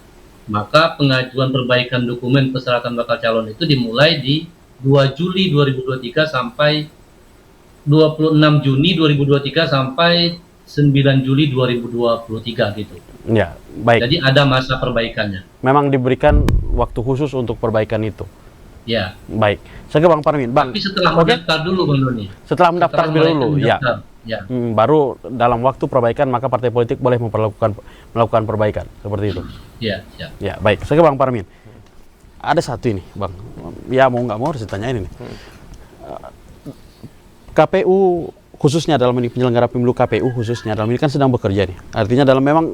maka pengajuan perbaikan dokumen persyaratan bakal calon itu dimulai di 2 Juli 2023 sampai 26 Juni 2023 sampai 9 Juli 2023 gitu. Ya, baik. Jadi ada masa perbaikannya. Memang diberikan waktu khusus untuk perbaikan itu. Ya. Baik. Saya ke Bang Parmin. Bang. Tapi setelah mendaftar dulu Bang Doni. Setelah mendaftar dulu, ya. Ya. Baru dalam waktu perbaikan maka partai politik boleh melakukan perbaikan seperti itu. Ya. Ya, baik. Saya ke Bang Parmin. Ada satu ini, Bang. Ya mau nggak mau harus ditanyain ini. KPU khususnya dalam ini, penyelenggara pemilu KPU khususnya dalam ini kan sedang bekerja nih. Artinya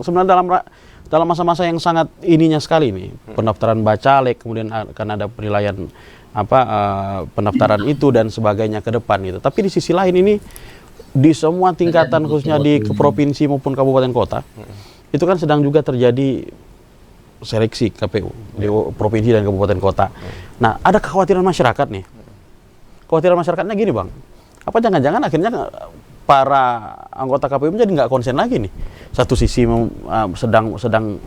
sebenarnya dalam masa-masa yang sangat ininya sekali nih, pendaftaran bacalek, kemudian akan ada penilaian pendaftaran itu dan sebagainya ke depan gitu. Tapi di sisi lain ini di semua tingkatan khususnya di provinsi maupun kabupaten kota itu kan sedang juga terjadi seleksi KPU di provinsi dan kabupaten kota. Nah, ada kekhawatiran masyarakat nih. Kekhawatiran masyarakatnya gini, Bang. Apa jangan-jangan akhirnya para anggota KPU menjadi nggak konsen lagi nih. Satu sisi sedang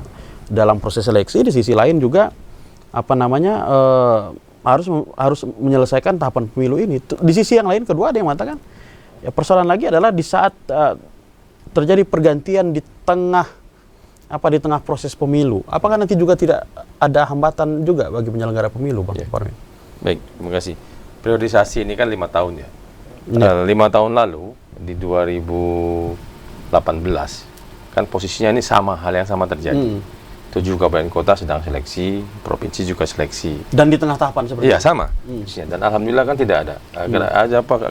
dalam proses seleksi, di sisi lain juga harus menyelesaikan tahapan pemilu ini. Di sisi yang lain kedua ada yang mengatakan ya persoalan lagi adalah di saat terjadi pergantian di tengah proses pemilu. Apakah nanti juga tidak ada hambatan juga bagi penyelenggara pemilu, Bang Parmin? Baik, terima kasih. Priorisasi ini kan 5 tahun ya. 5 tahun lalu di 2018 kan posisinya ini sama, hal yang sama terjadi. 7 kabupaten kota sedang seleksi, provinsi juga seleksi. Dan di tengah tahapan seperti itu? Iya, sama. Dan alhamdulillah kan tidak ada.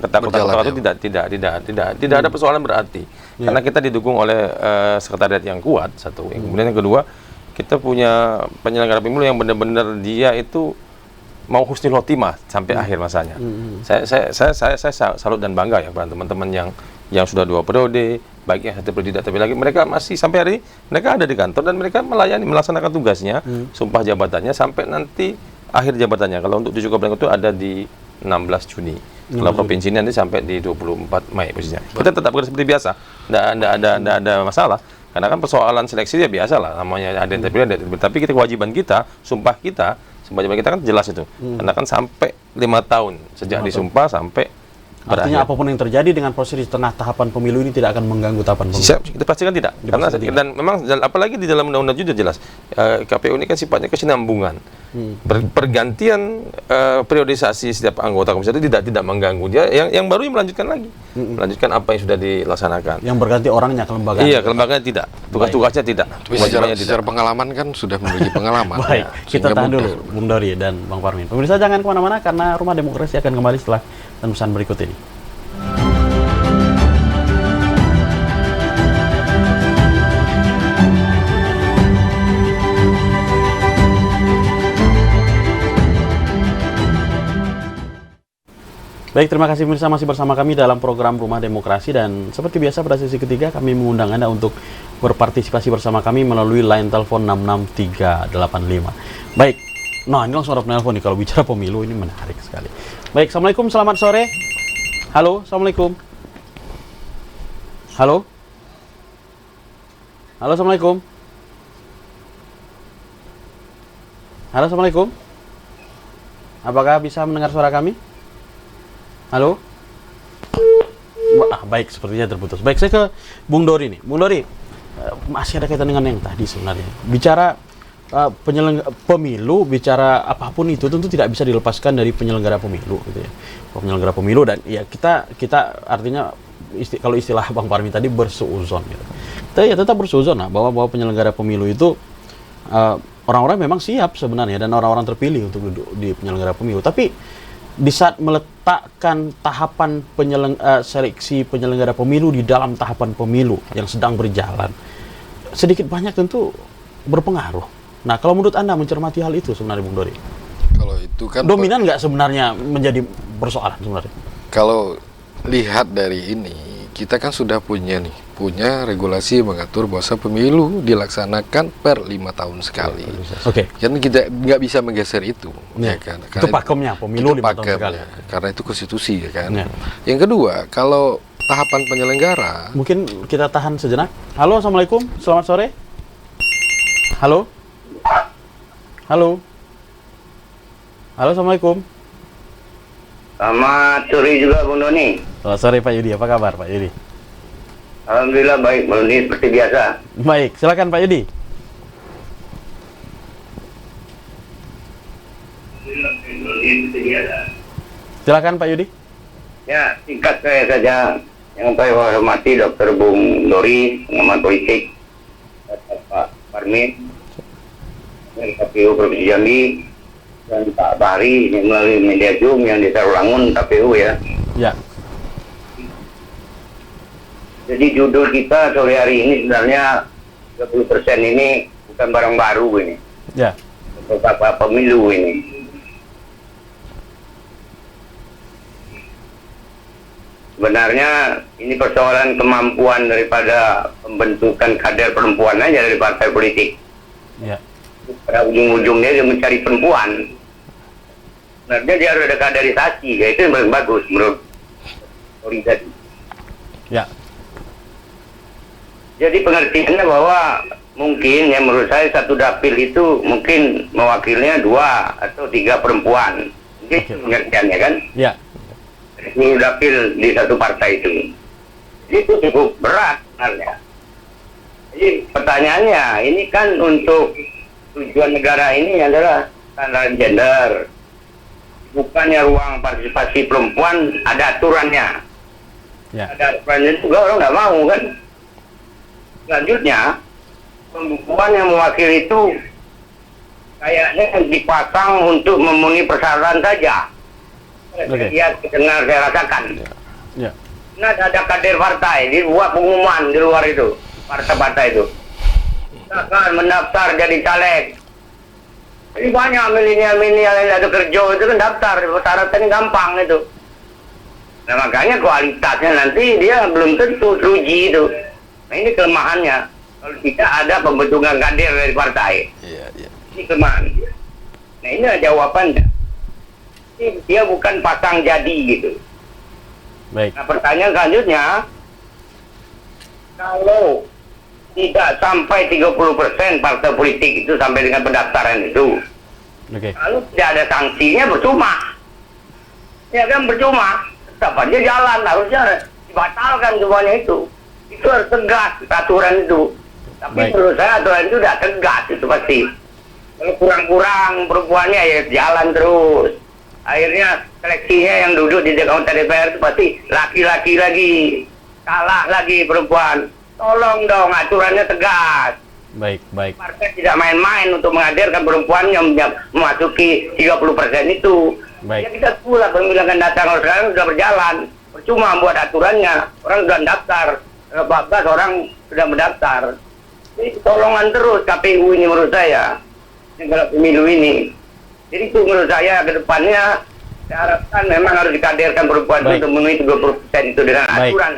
Ketakutan itu tidak ada persoalan berarti. Karena kita didukung oleh sekretariat yang kuat, satu. Kemudian yang kedua, kita punya penyelenggara pemilu yang benar-benar dia itu mau husnul khotimah sampai akhir masanya. Saya salut dan bangga ya kepada teman-teman yang sudah 2 periode, baik yang 1 periode tidak, tapi lagi mereka masih sampai hari mereka ada di kantor dan mereka melaksanakan tugasnya, sumpah jabatannya sampai nanti akhir jabatannya. Kalau untuk 7 kabupaten itu ada di 16 Juni. Kalau provinsi ini nanti sampai di 24 Mei posisinya. Kita tetap bekerja seperti biasa. Tidak ada masalah. Karena kan persoalan seleksi ya biasa lah, namanya ada yang terpilih, tapi kewajiban kita, sumpah jabatan kita kan jelas itu. Karena kan sampai 5 tahun sejak disumpah sampai berakhir. Artinya apapun yang terjadi dengan proses di tengah tahapan pemilu ini tidak akan mengganggu tahapan pemilu. Itu pastikan tidak. Karena dan memang apalagi di dalam undang-undang juga jelas. KPU ini kan sifatnya kesinambungan. Pergantian periodisasi setiap anggota komisi itu tidak mengganggu dia. Yang baru melanjutkan lagi. Melanjutkan apa yang sudah dilaksanakan. Yang berganti orangnya kelembagaan. Iya, kelembagaannya tidak. Tugas-tugasnya tidak. Tapi secara pengalaman kan sudah memiliki pengalaman. Baik, kita tahan dulu Bung Dori dan Bang Parmin. Pemirsa jangan kemana-mana karena Rumah Demokrasi akan kembali setelah pesan berikut ini. Baik, terima kasih pemirsa masih bersama kami dalam program Rumah Demokrasi, dan seperti biasa pada sesi ketiga kami mengundang Anda untuk berpartisipasi bersama kami melalui line telepon 66385. Baik, nah ini langsung ada penelpon nih, kalau bicara pemilu ini menarik sekali. Baik, Assalamualaikum, selamat sore. Halo, Assalamualaikum. Halo. Halo, Assalamualaikum. Halo, Assalamualaikum. Apakah bisa mendengar suara kami? Halo? Baik, sepertinya terputus. Baik, saya ke Bung Dori nih. Bung Dori, masih ada kaitan dengan yang tadi sebenarnya. Bicara pemilu, bicara apapun itu tentu tidak bisa dilepaskan dari penyelenggara pemilu, gitu ya. Penyelenggara pemilu dan ya kita artinya kalau istilah Bang Parmi tadi bersuuzon, gitu. Kita ya tetap bersuuzon lah bahwa penyelenggara pemilu itu orang-orang memang siap sebenarnya dan orang-orang terpilih untuk duduk di penyelenggara pemilu. Tapi di saat meletakkan tahapan seleksi penyelenggara pemilu di dalam tahapan pemilu yang sedang berjalan, sedikit banyak tentu berpengaruh. Nah, kalau menurut Anda mencermati hal itu sebenarnya, Bung Dori? Kalau itu kan Dominan nggak sebenarnya menjadi persoalan sebenarnya? kalau lihat dari ini, kita kan sudah punya regulasi mengatur bahwa pemilu dilaksanakan per 5 tahun sekali. Oke. Kan kita nggak bisa menggeser itu, Ya. ya kan? Itu pakemnya, pemilu 5 tahun pakemnya, sekali. karena itu konstitusi, ya kan? Ya. Yang kedua, kalau tahapan penyelenggara, Mungkin kita tahan sejenak. Halo, Assalamualaikum. Selamat sore. Halo. Halo. Halo, Assalamualaikum. Selamat sore juga Bung Doni. Selamat sore Pak Yudi. Apa kabar Pak Yudi? Alhamdulillah baik, Bung Doni seperti biasa. Baik, silakan Pak Yudi. Silakan Pak Yudi. Ya, singkat saya saja. Yang saya hormati Dr. Bung Dori, pengamat politik, Pak Parmin, dari KPU Provinsi Jambi, dan Pak Bahri ini melalui media Zoom yang di Tarulangun KPU ya. Ya. Jadi judul kita sore hari ini sebenarnya 30% ini bukan barang baru ini. Ya. Untuk apa pemilu ini. Sebenarnya ini persoalan kemampuan daripada pembentukan kader perempuan aja dari partai politik. Ya. Pada ujung-ujungnya dia mencari perempuan. Sebenarnya dia harus ada kaderisasi, kayak itu yang paling bagus menurut Dori tadi. Ya. Jadi pengertiannya bahwa mungkin yang menurut saya satu dapil itu mungkin mewakilnya 2 atau 3 perempuan. Mungkin itu pengertiannya kan? Ya. 10 dapil di satu partai itu. Jadi itu cukup berat sebenarnya. Jadi pertanyaannya, ini kan untuk tujuan negara ini adalah standar gender. Bukannya ruang partisipasi perempuan ada aturannya. Ya. Ada aturannya juga orang nggak mau kan. Selanjutnya, perempuan yang mewakili itu kayaknya dipasang untuk memenuhi persyaratan saja. Oke. Ya, dengar saya rasakan. Ya. Nah, ada kader partai dibuat pengumuman di luar itu, partai-partai itu. Akan mendaftar jadi caleg. Jadi banyak milenial yang ada kerja itu kan daftar, persyaratannya gampang itu. Nah makanya kualitasnya nanti dia belum tentu teruji itu. Nah ini kelemahannya. Kalau tidak ada pembentukan kader dari partai. iya. Ini kelemahan. Nah ini jawabannya. Dia bukan pasang jadi gitu. Baik. Nah pertanyaan selanjutnya, kalau tidak sampai 30% partai politik itu sampai dengan pendaftaran itu, Oke. lalu tidak ada sanksinya percuma. Ya kan percuma. Tetap aja jalan, harusnya dibatalkan semuanya itu. Itu harus tegas aturan itu. Tapi Baik. menurut saya aturan itu sudah tegas itu pasti. Kalau kurang-kurang perempuannya ya jalan terus. Akhirnya seleksinya yang duduk di anggota DPR itu pasti laki-laki lagi. Kalah lagi perempuan. Tolong dong aturannya tegas. Baik, baik. Partai tidak main-main untuk menghadirkan perempuan yang memasuki 30% itu. Baik. Ya kita pula pemilihan akan datang, kalau sekarang sudah berjalan. Percuma buat aturannya. Orang sudah mendaftar. 14 orang sudah mendaftar. Jadi tolongan terus KPU ini menurut saya. Negara pemilu ini. Jadi itu menurut saya ke depannya saya harapkan memang harus dikaderkan perempuan Baik. itu untuk memenuhi 30% itu dengan Baik. aturan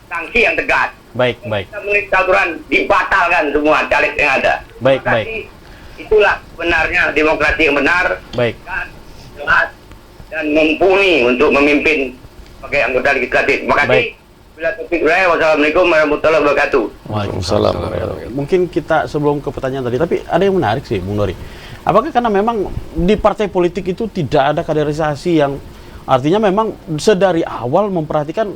sanksi yang tegas. Baik, baik. Kita menulis aturan dibatalkan semua caleg yang ada. Baik, Demokrasi, baik. Itulah benarnya demokrasi yang benar, Baik. kan, jelas, dan mumpuni untuk memimpin sebagai anggota legislatif. Terima kasih. Baik. Bila topik saya, wassalamualaikum warahmatullahi wabarakatuh. Waalaikumsalam. Mungkin kita sebelum ke pertanyaan tadi, tapi ada yang menarik sih, Bung Dori. Apakah karena memang di partai politik itu tidak ada kaderisasi yang artinya memang sedari awal memperhatikan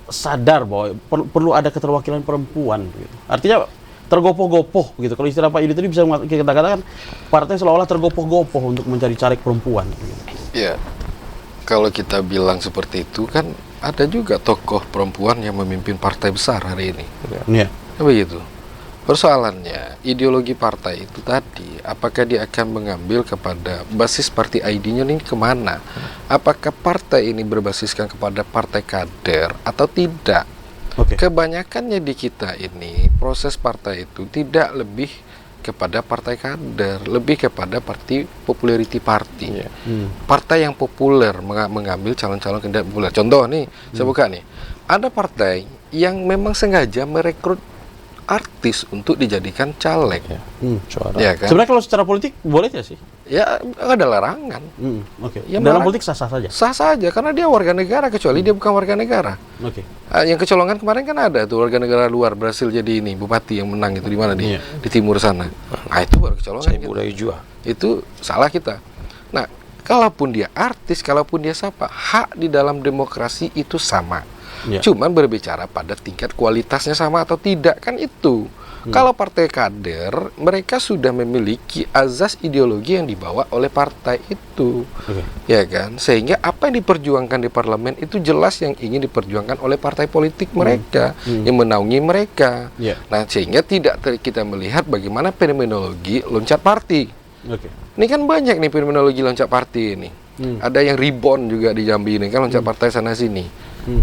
sadar bahwa perlu ada keterwakilan perempuan gitu. Artinya tergopoh-gopoh gitu. Kalau istilah Pak Yudi tadi bisa kita katakan partai seolah-olah tergopoh-gopoh untuk mencari caleg perempuan gitu. Ya, kalau kita bilang seperti itu kan ada juga tokoh perempuan yang memimpin partai besar hari ini. Iya. Ya, begitu. Persoalannya, ideologi partai itu tadi, apakah dia akan mengambil kepada basis party ID-nya ini kemana? Apakah partai ini berbasiskan kepada partai kader atau tidak? Oke. Kebanyakannya di kita ini, proses partai itu tidak lebih kepada partai kader, lebih kepada party popularity party. Partai yang populer mengambil calon-calon kandidat populer. Contoh nih, saya buka nih. Ada partai yang memang sengaja merekrut artis untuk dijadikan caleg. Ya kan? Sebenarnya kalau secara politik boleh tidak sih? Ya, ada larangan. Oke. Ya, Dalam malah- politik sah-sah saja. Sah saja, karena dia warga negara, kecuali dia bukan warga negara. Oke. Yang kecolongan kemarin kan ada tuh warga negara luar berhasil jadi ini bupati yang menang itu di mana Iya. di timur sana. Nah itu baru kecolongan. Saya gitu. budaya jua. Itu salah kita. Nah, kalaupun dia artis, kalaupun dia siapa, hak di dalam demokrasi itu sama. Iya. Cuman berbicara pada tingkat kualitasnya sama atau tidak, kan itu. Kalau partai kader, mereka sudah memiliki azas ideologi yang dibawa oleh partai itu. Oke. Ya kan? Sehingga apa yang diperjuangkan di parlemen itu jelas yang ingin diperjuangkan oleh partai politik mereka, yang menaungi mereka. Iya. Nah, sehingga tidak kita melihat bagaimana fenomenologi loncat party. Oke. Ini kan banyak nih fenomenologi loncat party ini. Ada yang rebound juga di Jambi ini kan loncat partai sana sini.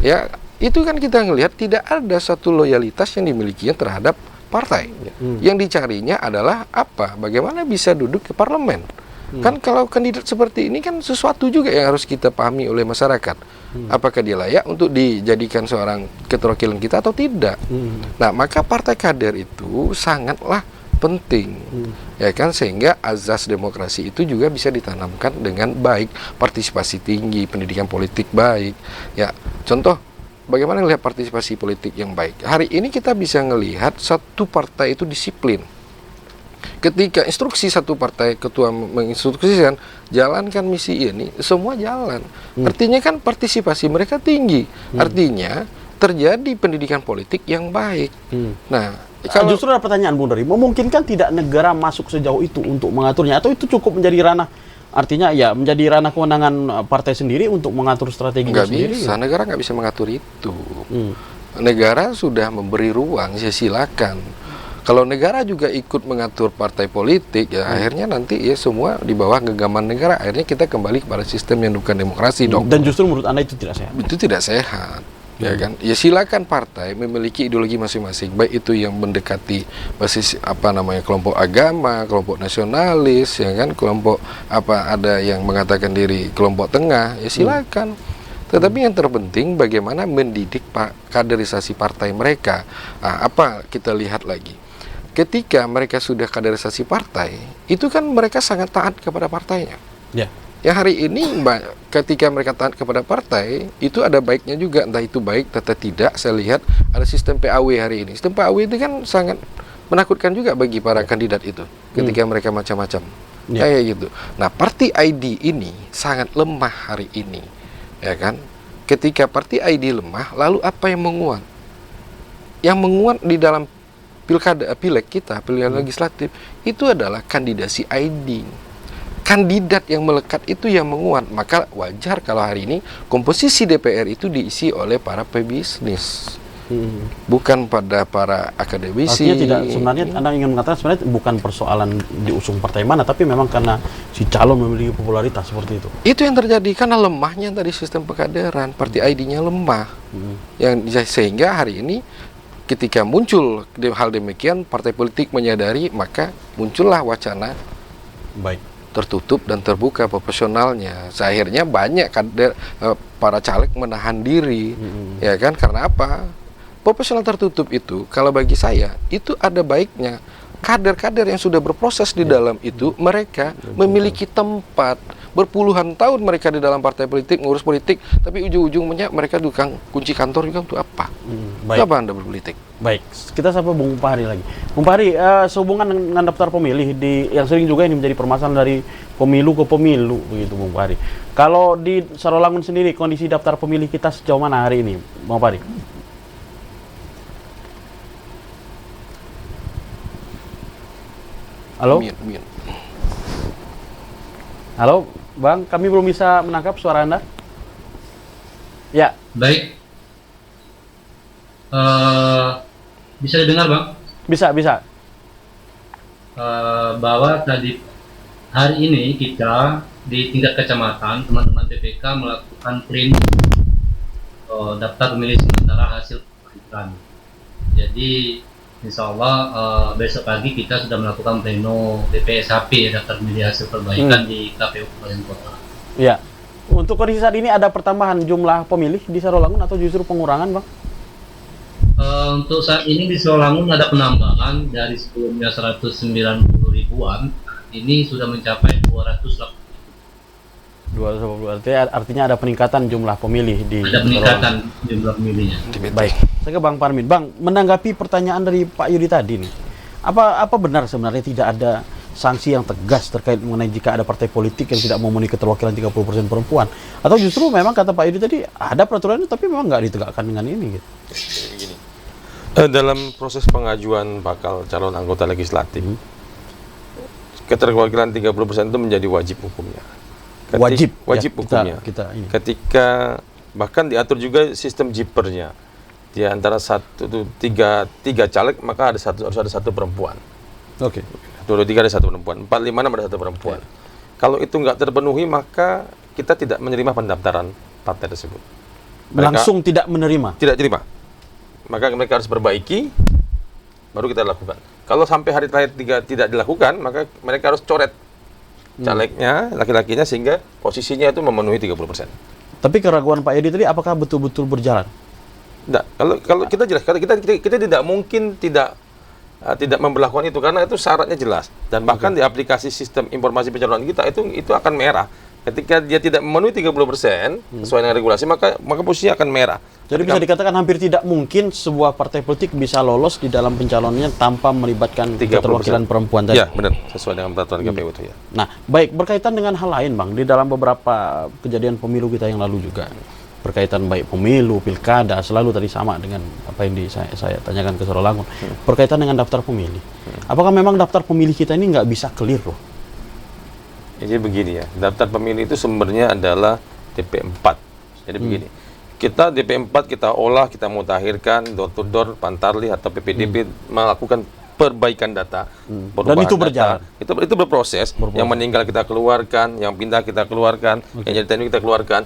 Ya, itu kan kita ngelihat tidak ada satu loyalitas yang dimilikinya terhadap partai. Yang dicarinya adalah apa? Bagaimana bisa duduk ke parlemen? Kan kalau kandidat seperti ini kan sesuatu juga yang harus kita pahami oleh masyarakat. Apakah dia layak untuk dijadikan seorang keterwakilan kita atau tidak? Nah, maka partai kader itu sangatlah penting. Ya kan, sehingga azas demokrasi itu juga bisa ditanamkan dengan baik, partisipasi tinggi, pendidikan politik baik. Ya, contoh bagaimana melihat partisipasi politik yang baik? Hari ini kita bisa melihat satu partai itu disiplin. Ketika instruksi satu partai, ketua menginstruksikan jalankan misi ini, semua jalan. Artinya kan partisipasi mereka tinggi. Artinya terjadi pendidikan politik yang baik. Nah, kalau Justru ada pertanyaan Bung Dori, memungkinkan tidak negara masuk sejauh itu untuk mengaturnya atau itu cukup menjadi ranah, artinya ya menjadi ranah kewenangan partai sendiri untuk mengatur strateginya nggak sendiri? bisa, negara nggak bisa mengatur itu. Negara sudah memberi ruang, ya silakan. Kalau negara juga ikut mengatur partai politik, ya akhirnya nanti ya semua di bawah genggaman negara. Akhirnya kita kembali kepada sistem yang bukan demokrasi dong. Dan justru menurut Anda itu tidak sehat? Itu tidak sehat. Ya kan, ya silakan partai memiliki ideologi masing-masing, baik itu yang mendekati basis kelompok agama, kelompok nasionalis, ya kan, kelompok ada yang mengatakan diri kelompok tengah, ya silakan. Tetapi yang terpenting bagaimana mendidik kaderisasi partai mereka. Nah, apa kita lihat lagi? Ketika mereka sudah kaderisasi partai, itu kan mereka sangat taat kepada partainya. Ya. Ya hari ini ketika mereka taat kepada partai, itu ada baiknya juga, entah itu baik atau tidak. Saya lihat ada sistem PAW hari ini. Sistem PAW itu kan sangat menakutkan juga bagi para kandidat itu ketika mereka macam-macam. Kayak gitu. Nah, Party ID ini sangat lemah hari ini. Ya kan? Ketika Party ID lemah, lalu apa yang menguat? Yang menguat di dalam pileg kita, pilihan legislatif, itu adalah kandidasi ID. Kandidat yang melekat itu yang menguat. Maka wajar kalau hari ini komposisi DPR itu diisi oleh para pebisnis, bukan pada para akademisi. Artinya tidak, sebenarnya Anda ingin mengatakan sebenarnya bukan persoalan diusung partai mana, tapi memang karena si calon memiliki popularitas seperti itu. Itu yang terjadi karena lemahnya tadi sistem pekaderan, party ID-nya lemah. Yang sehingga hari ini ketika muncul hal demikian, partai politik menyadari, maka muncullah wacana Baik. tertutup dan terbuka proporsionalnya. Akhirnya banyak kader para caleg menahan diri, ya kan? Karena apa? Proporsional tertutup itu, kalau bagi saya itu ada baiknya. Kader-kader yang sudah berproses di dalam itu, mereka memiliki tempat, Berpuluhan tahun mereka di dalam partai politik, ngurus politik, tapi ujung-ujungnya mereka tukang kunci kantor juga untuk apa? Baik. Apa Anda berpolitik? Baik, kita sapa Bung Pahri lagi. Bung Pahri, sehubungan dengan daftar pemilih yang sering juga ini menjadi permasalahan dari pemilu ke pemilu, begitu Bung Pahri. Kalau di Sarolangun sendiri, kondisi daftar pemilih kita sejauh mana hari ini, Bung Pahri? Halo? Mute. Halo, Bang, kami belum bisa menangkap suara Anda. Ya, Baik. Bisa didengar, Bang? bisa. Bahwa tadi hari ini kita di tingkat kecamatan, teman-teman PPK melakukan print daftar pemilih sementara hasil perbaikan. Jadi insya Allah besok pagi kita sudah melakukan pleno DPSHP, daftar pemilih hasil perbaikan di KPU Kabupaten Kota. Ya. Untuk kondisi saat ini ada pertambahan jumlah pemilih di Sarolangun atau justru pengurangan, Bang? Untuk saat ini di Sarolangun ada penambahan dari sebelumnya 190 ribuan, ini sudah mencapai 280. Artinya ada peningkatan jumlah pemilih di Ada peningkatan jumlah pemilihnya. Baik, saya ke Bang Parmin. Bang, menanggapi pertanyaan dari Pak Yudi tadi nih, apa benar sebenarnya tidak ada sanksi yang tegas terkait mengenai jika ada partai politik yang tidak memenuhi keterwakilan 30% perempuan? Atau justru memang kata Pak Yudi tadi ada peraturannya tapi memang nggak ditegakkan dengan ini gitu? Gini, dalam proses pengajuan bakal calon anggota legislatif, keterwakilan 30% itu menjadi wajib hukumnya. Wajib ya, hukumnya. Kita ini. Ketika bahkan diatur juga sistem jipernya. Di antara tiga caleg maka harus ada satu perempuan. Oke. 23 ada satu perempuan, 45 ada satu perempuan. Kalau itu nggak terpenuhi maka kita tidak menerima pendaftaran partai tersebut. Langsung tidak menerima. Tidak terima. Maka mereka harus perbaiki, baru kita lakukan. Kalau sampai hari terakhir tidak dilakukan, maka mereka harus coret calegnya, laki-lakinya sehingga posisinya itu memenuhi 30%. Tapi keraguan Pak Yedi tadi apakah betul-betul berjalan? Tidak. Kalau kita jelas, kita tidak mungkin tidak memberlakukan itu karena itu syaratnya jelas dan bahkan di aplikasi sistem informasi pencalonan kita itu akan merah. Ketika dia tidak memenuhi 30% sesuai dengan regulasi maka posisinya akan merah. Jadi bisa dikatakan hampir tidak mungkin sebuah partai politik bisa lolos di dalam pencalonannya tanpa melibatkan 30%. keterwakilan perempuan tadi. Ya, benar. Sesuai dengan peraturan KPU itu ya. Nah, baik, berkaitan dengan hal lain, Bang, di dalam beberapa kejadian pemilu kita yang lalu juga, berkaitan baik pemilu, pilkada, selalu tadi sama dengan apa yang saya tanyakan ke Sarolangun, berkaitan dengan daftar pemilih. Apakah memang daftar pemilih kita ini nggak bisa clear loh? Jadi begini ya, daftar pemilih itu sumbernya adalah DP4. Jadi begini, kita DP4 kita olah, kita mutakhirkan, door to door, Pantarlih atau PPDB melakukan perbaikan data. Dan itu berjalan? Itu berproses. Yang meninggal kita keluarkan, yang pindah kita keluarkan, yang jadi teknik kita keluarkan.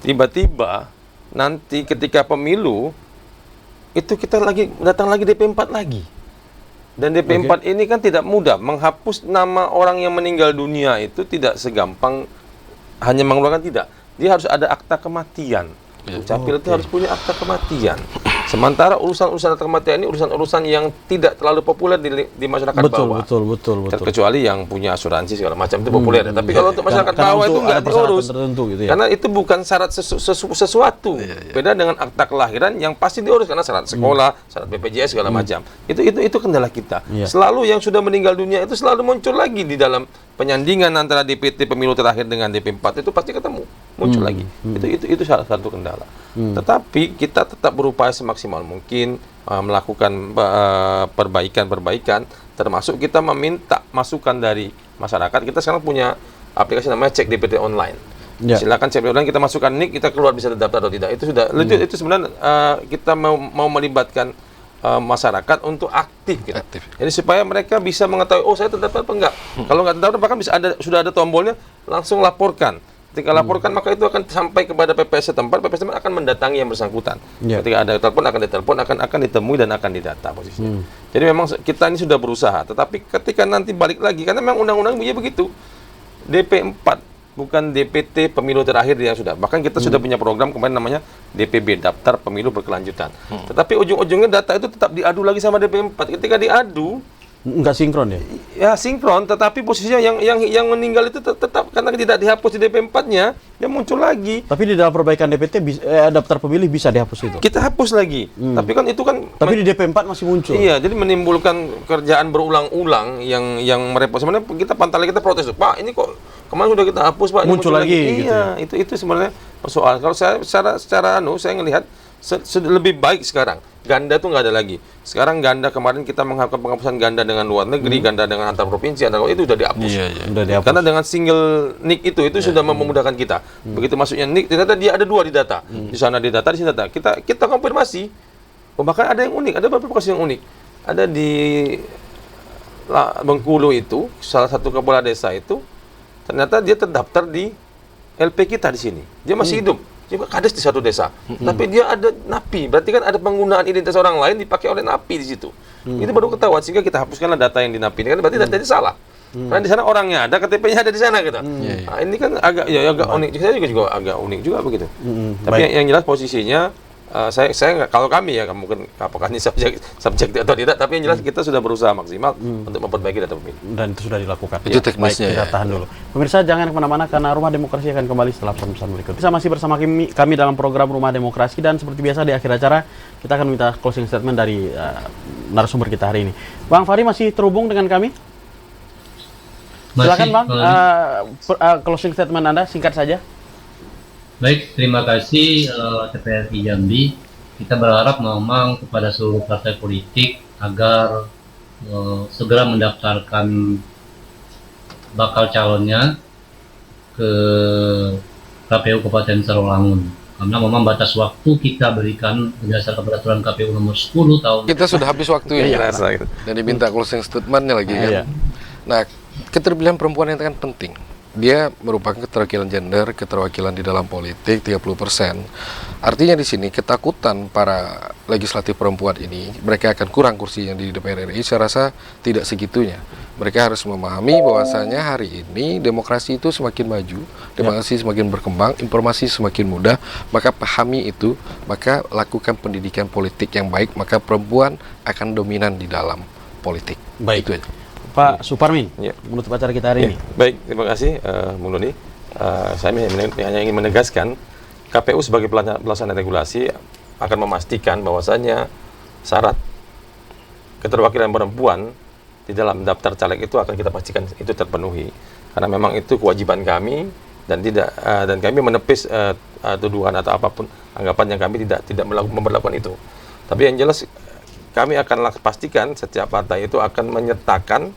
Tiba-tiba nanti ketika pemilu, itu kita datang lagi DP4 lagi. Dan DP4 ini kan tidak mudah, menghapus nama orang yang meninggal dunia itu tidak segampang hanya mengeluarkan, tidak. Dia harus ada akta kematian. Capil itu harus punya akta kematian. Sementara urusan-urusan akta kematian ini urusan-urusan yang tidak terlalu populer di masyarakat bawah. Betul. Kecuali yang punya asuransi segala macam itu populer. Tapi kalau untuk masyarakat bawah itu nggak diurus. Gitu ya? Karena itu bukan syarat sesuatu. Beda dengan akta kelahiran yang pasti diurus karena syarat sekolah, syarat BPJS segala macam. Itu kendala kita. Selalu yang sudah meninggal dunia itu selalu muncul lagi di dalam penyandingan antara DPT pemilu terakhir dengan DP4 itu pasti ketemu muncul lagi. Itu salah satu kendala. Tetapi kita tetap berupaya semaksimal mungkin melakukan perbaikan, termasuk kita meminta masukan dari masyarakat. Kita sekarang punya aplikasi namanya Cek DPT Online. Silakan cek DPT Online, kita masukkan nik, kita keluar bisa terdaftar atau tidak. Itu sudah itu sebenarnya kita mau melibatkan masyarakat untuk aktif. Jadi supaya mereka bisa mengetahui, oh saya terdaftar apa enggak. Kalau nggak terdaftar bahkan sudah ada tombolnya, langsung laporkan. Ketika laporkan maka itu akan sampai kepada PPS setempat, PPS setempat akan mendatangi yang bersangkutan. Ketika ada telepon akan ditelepon, akan ditemui dan akan didata posisinya. Jadi memang kita ini sudah berusaha, tetapi ketika nanti balik lagi, karena memang undang-undang begitu, DP4 bukan DPT pemilu terakhir yang sudah. Bahkan kita sudah punya program kemarin namanya DPB, Daftar Pemilu Berkelanjutan. Tetapi ujung-ujungnya data itu tetap diadu lagi sama DP4. Ketika diadu, Nggak sinkron ya? Ya sinkron, tetapi posisinya yang meninggal itu tetap karena tidak dihapus di DP4-nya, dia muncul lagi. Tapi di dalam perbaikan DPT daftar pemilih bisa dihapus itu. Kita hapus lagi. Tapi kan itu kan Tapi di DP4 masih muncul. iya, jadi menimbulkan kerjaan berulang-ulang yang merepot. Sebenarnya kita pantai kita protes, Pak, ini kok kemarin sudah kita hapus, Pak, ini Muncul lagi, gitu Iya, itu sebenarnya persoalan. Kalau saya secara saya ngelihat lebih baik sekarang. Ganda tuh nggak ada lagi. Sekarang ganda, kemarin kita mengharapkan penghapusan ganda dengan luar negeri, ganda dengan antar provinsi, itu sudah dihapus. Udah dihapus. Karena dengan single nick itu sudah memudahkan kita. Begitu masuknya nick, ternyata dia ada 2 di data. Di sana di data, di sini data. Kita konfirmasi. Oh, bahkan ada yang unik, ada beberapa kasus yang unik. Ada di Bengkulu itu, salah satu kepala desa itu, ternyata dia terdaftar di LP kita di sini. Dia masih hidup. Dia kades di satu desa, tapi dia ada napi, berarti kan ada penggunaan identitas orang lain dipakai oleh napi di situ. Itu baru ketahuan, sehingga kita hapuskanlah data yang di napi ini, kan berarti datanya salah. Karena di sana orangnya ada, KTP-nya ada di sana gitu. Nah, ini kan agak unik, saya juga agak unik juga begitu. Tapi yang jelas posisinya, saya nggak, kalau kami ya, mungkin apakah ini subjek atau tidak, tapi yang jelas kita sudah berusaha maksimal untuk memperbaiki data pemilih. Dan itu sudah dilakukan. Itu teknisnya. Baik, kita tahan dulu. Pemirsa, jangan kemana-mana karena Rumah Demokrasi akan kembali setelah pesan berikut. Bisa masih bersama kami dalam program Rumah Demokrasi, dan seperti biasa di akhir acara kita akan minta closing statement dari narasumber kita hari ini. Bang Fahri masih terhubung dengan kami? Silakan Bang, closing statement Anda singkat saja. Baik, terima kasih TPRI Jambi. Kita berharap memang kepada seluruh partai politik agar segera mendaftarkan bakal calonnya ke KPU Kabupaten Sarolangun. Karena memang batas waktu kita berikan berdasarkan peraturan KPU nomor 10 tahun. Kita sudah habis waktu ya. Gitu. Dan diminta closing statement-nya lagi kan. Iya. Nah, keterpilihan perempuan itu kan penting. Dia merupakan keterwakilan gender, keterwakilan di dalam politik 30%. Artinya di sini ketakutan para legislatif perempuan ini, mereka akan kurang kursi yang di DPR RI, saya rasa tidak segitunya. Mereka harus memahami bahwasanya hari ini demokrasi itu semakin maju, demokrasi semakin berkembang, informasi semakin mudah, maka pahami itu, maka lakukan pendidikan politik yang baik, maka perempuan akan dominan di dalam politik. Baik. Itu aja. Pak Suparmin, Ya. menutup acara kita hari ini. Baik, terima kasih Bung Doni. Saya hanya ingin menegaskan, KPU sebagai pelaksana regulasi akan memastikan bahwasanya syarat keterwakilan perempuan di dalam daftar caleg itu akan kita pastikan itu terpenuhi. Karena memang itu kewajiban kami, dan kami menepis tuduhan atau apapun anggapan yang kami tidak memperlakukan itu. Tapi yang jelas kami akan pastikan setiap partai itu akan menyertakan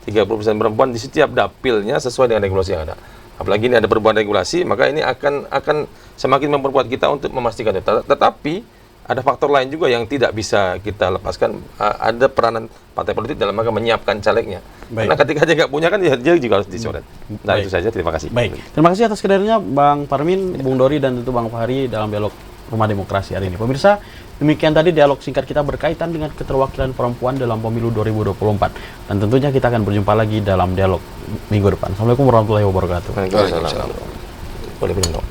30% perempuan di setiap dapilnya sesuai dengan regulasi yang ada. Apalagi ini ada perubahan regulasi, maka ini akan semakin memperkuat kita untuk memastikan itu. Tetapi ada faktor lain juga yang tidak bisa kita lepaskan. Ada peranan partai politik dalam rangka menyiapkan calegnya. Baik. Karena ketika dia nggak punya kan dia juga harus dicoret. Nah, Baik. itu saja. Terima kasih. Baik, terima kasih atas kehadirannya Bang Parmin, Bung Dori, dan tentu Bang Fahri dalam dialog Rumah Demokrasi hari ini. Pemirsa, demikian tadi dialog singkat kita berkaitan dengan keterwakilan perempuan dalam pemilu 2024. Dan tentunya kita akan berjumpa lagi dalam dialog minggu depan. Assalamualaikum warahmatullahi wabarakatuh. Waalaikumsalam. Boleh minum dong.